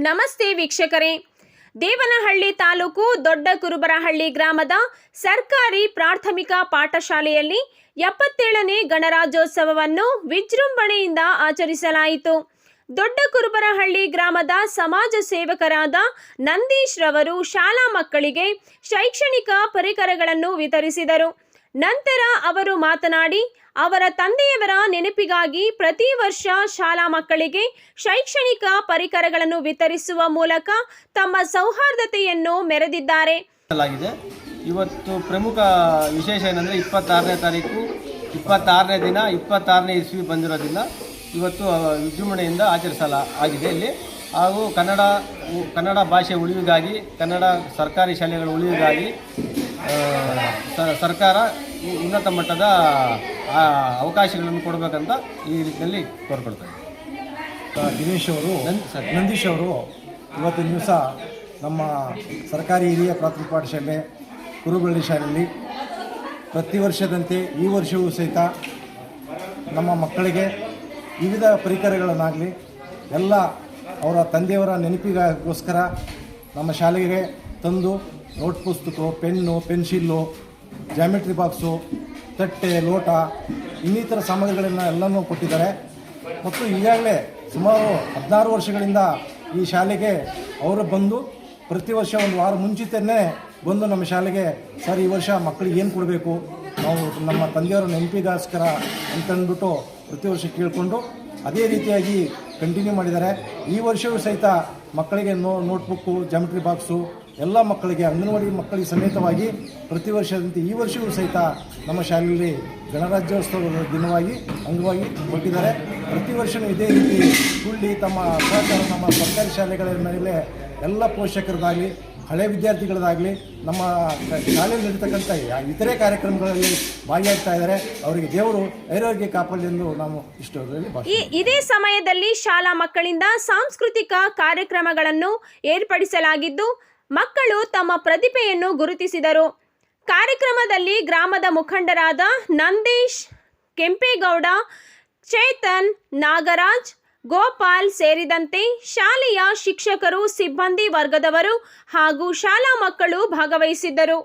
ನಮಸ್ತೆ ವೀಕ್ಷಕರೇ. ದೇವನಹಳ್ಳಿ ತಾಲೂಕು ದೊಡ್ಡ ಕುರುಬರಹಳ್ಳಿ ಗ್ರಾಮದ ಸರ್ಕಾರಿ ಪ್ರಾಥಮಿಕ ಪಾಠಶಾಲೆಯಲ್ಲಿ 77ನೇ ಗಣರಾಜ್ಯೋತ್ಸವವನ್ನು ವಿಜೃಂಭಣೆಯಿಂದ ಆಚರಿಸಲಾಯಿತು. ದೊಡ್ಡ ಕುರುಬರಹಳ್ಳಿ ಗ್ರಾಮದ ಸಮಾಜ ಸೇವಕರಾದ ನಂದೀಶ್ ರವರು ಶಾಲಾ ಮಕ್ಕಳಿಗೆ ಶೈಕ್ಷಣಿಕ ಪರಿಕರಗಳನ್ನು ವಿತರಿಸಿದರು. ನಂತರ ಅವರು ಮಾತನಾಡಿ, ಅವರ ತಂದೆಯವರ ನೆನಪಿಗಾಗಿ ಪ್ರತಿ ವರ್ಷ ಶಾಲಾ ಮಕ್ಕಳಿಗೆ ಶೈಕ್ಷಣಿಕ ಪರಿಕರಗಳನ್ನು ವಿತರಿಸುವ ಮೂಲಕ ತಮ್ಮ ಸೌಹಾರ್ದತೆಯನ್ನು ಮೆರೆದಿದ್ದಾರೆ. ಇವತ್ತು ಪ್ರಮುಖ ವಿಶೇಷ ಏನಂದರೆ 26ನೇ ತಾರೀಕು 26ನೇ ದಿನ 26ನೇ ಇಸ್ವಿ ಬಂದಿರೋದ್ರಿಂದ ಇವತ್ತು ವಿಜೃಂಭಣೆಯಿಂದ ಆಗಿದೆ ಇಲ್ಲಿ. ಹಾಗೂ ಕನ್ನಡ ಭಾಷೆ ಉಳಿವಿಗಾಗಿ, ಕನ್ನಡ ಸರ್ಕಾರಿ ಶಾಲೆಗಳ ಉಳಿವಿಗಾಗಿ ಸರ್ಕಾರ ಉನ್ನತ ಮಟ್ಟದ ಅವಕಾಶಗಳನ್ನು ಕೊಡಬೇಕಂತ ಈ ರೀತಿಯಲ್ಲಿ ಕೋರ್ಕೊಳ್ತಾರೆ. ನಂದೀಶ್ ಅವರು ಇವತ್ತಿನ ದಿವಸ ನಮ್ಮ ಸರ್ಕಾರಿ ಹಿರಿಯ ಪ್ರಾಥಮಿಕ ಪಾಠಶಾಲೆ ಕುರುಬರಹಳ್ಳಿ ಶಾಲೆಯಲ್ಲಿ ಪ್ರತಿ ವರ್ಷದಂತೆ ಈ ವರ್ಷವೂ ಸಹಿತ ನಮ್ಮ ಮಕ್ಕಳಿಗೆ ವಿವಿಧ ಪರಿಕರಗಳನ್ನಾಗಲಿ ಎಲ್ಲ ಅವರ ತಂದೆಯವರ ನೆನಪಿಗೋಸ್ಕರ ನಮ್ಮ ಶಾಲೆಗೆ ತಂದು ನೋಟ್ ಪುಸ್ತಕ, ಪೆನ್ನು, ಪೆನ್ಸಿಲ್ಲು, ಜಾಮೆಟ್ರಿ ಬಾಕ್ಸು, ತಟ್ಟೆ, ಲೋಟ ಇನ್ನಿತರ ಸಾಮಗ್ರಿಗಳನ್ನು ಎಲ್ಲನೂ ಕೊಟ್ಟಿದ್ದಾರೆ. ಮತ್ತು ಈಗಾಗಲೇ ಸುಮಾರು 16 ವರ್ಷಗಳಿಂದ ಈ ಶಾಲೆಗೆ ಅವರು ಬಂದು ಪ್ರತಿ ವರ್ಷ ಒಂದು ವಾರ ಮುಂಚಿತನೇ ಬಂದು ನಮ್ಮ ಶಾಲೆಗೆ ಸರ್ ಈ ವರ್ಷ ಮಕ್ಕಳಿಗೆ ಏನು ಕೊಡಬೇಕು, ನಾವು ನಮ್ಮ ತಂದೆಯವರ ನೆನಪಿಗೋಸ್ಕರ ಅಂತಂದ್ಬಿಟ್ಟು ಪ್ರತಿ ವರ್ಷ ಕೇಳಿಕೊಂಡು ಅದೇ ರೀತಿಯಾಗಿ ಕಂಟಿನ್ಯೂ ಮಾಡಿದ್ದಾರೆ. ಈ ವರ್ಷವೂ ಸಹಿತ ಮಕ್ಕಳಿಗೆ ನೋಟ್ಬುಕ್ಕು, ಜಾಮೆಟ್ರಿ ಬಾಕ್ಸು ಎಲ್ಲ ಮಕ್ಕಳಿಗೆ, ಅಂಗನವಾಡಿ ಮಕ್ಕಳಿಗೆ ಸಮೇತವಾಗಿ ಪ್ರತಿ ವರ್ಷದಂತೆ ಈ ವರ್ಷವೂ ಸಹಿತ ನಮ್ಮ ಶಾಲೆಯಲ್ಲಿ ಗಣರಾಜ್ಯೋತ್ಸವದ ದಿನವಾಗಿ ಅಂಗವಾಗಿ ಕೊಟ್ಟಿದ್ದಾರೆ. ಪ್ರತಿ ವರ್ಷವೂ ಇದೇ ರೀತಿ ಸುಳ್ಳಿ ತಮ್ಮ ಸಹಕಾರ ನಮ್ಮ ಸರ್ಕಾರಿ ಶಾಲೆಗಳ ಮೇಲೆ ಎಲ್ಲ ಪೋಷಕರದಾಗಲಿ, ಹಳೆ ವಿದ್ಯಾರ್ಥಿಗಳದಾಗಲಿ ನಮ್ಮ ಶಾಲೆಯಲ್ಲಿ ನಡೀತಕ್ಕಂಥ ಇತರೆ ಕಾರ್ಯಕ್ರಮಗಳಲ್ಲಿ ಭಾಗಿಯಾಗ್ತಾ ಇದ್ದಾರೆ. ಅವರಿಗೆ ದೇವರು ಆರೋಗ್ಯ ಕಾಪಾಡಲಿ ಎಂದು ನಾವು ಇದೇ ಸಮಯದಲ್ಲಿ ಶಾಲಾ ಮಕ್ಕಳಿಂದ ಸಾಂಸ್ಕೃತಿಕ ಕಾರ್ಯಕ್ರಮಗಳನ್ನು ಏರ್ಪಡಿಸಲಾಗಿದ್ದು ಮಕ್ಕಳು ತಮ್ಮ ಪ್ರತಿಭೆಯನ್ನು ಗುರುತಿಸಿದರು. ಕಾರ್ಯಕ್ರಮದಲ್ಲಿ ಗ್ರಾಮದ ಮುಖಂಡರಾದ ನಂದೀಶ್, ಕೆಂಪೇಗೌಡ, ಚೇತನ್, ನಾಗರಾಜ್, ಗೋಪಾಲ್ ಸೇರಿದಂತೆ ಶಾಲೆಯ ಶಿಕ್ಷಕರು, ಸಿಬ್ಬಂದಿ ವರ್ಗದವರು ಹಾಗೂ ಶಾಲಾ ಮಕ್ಕಳು ಭಾಗವಹಿಸಿದ್ದರು.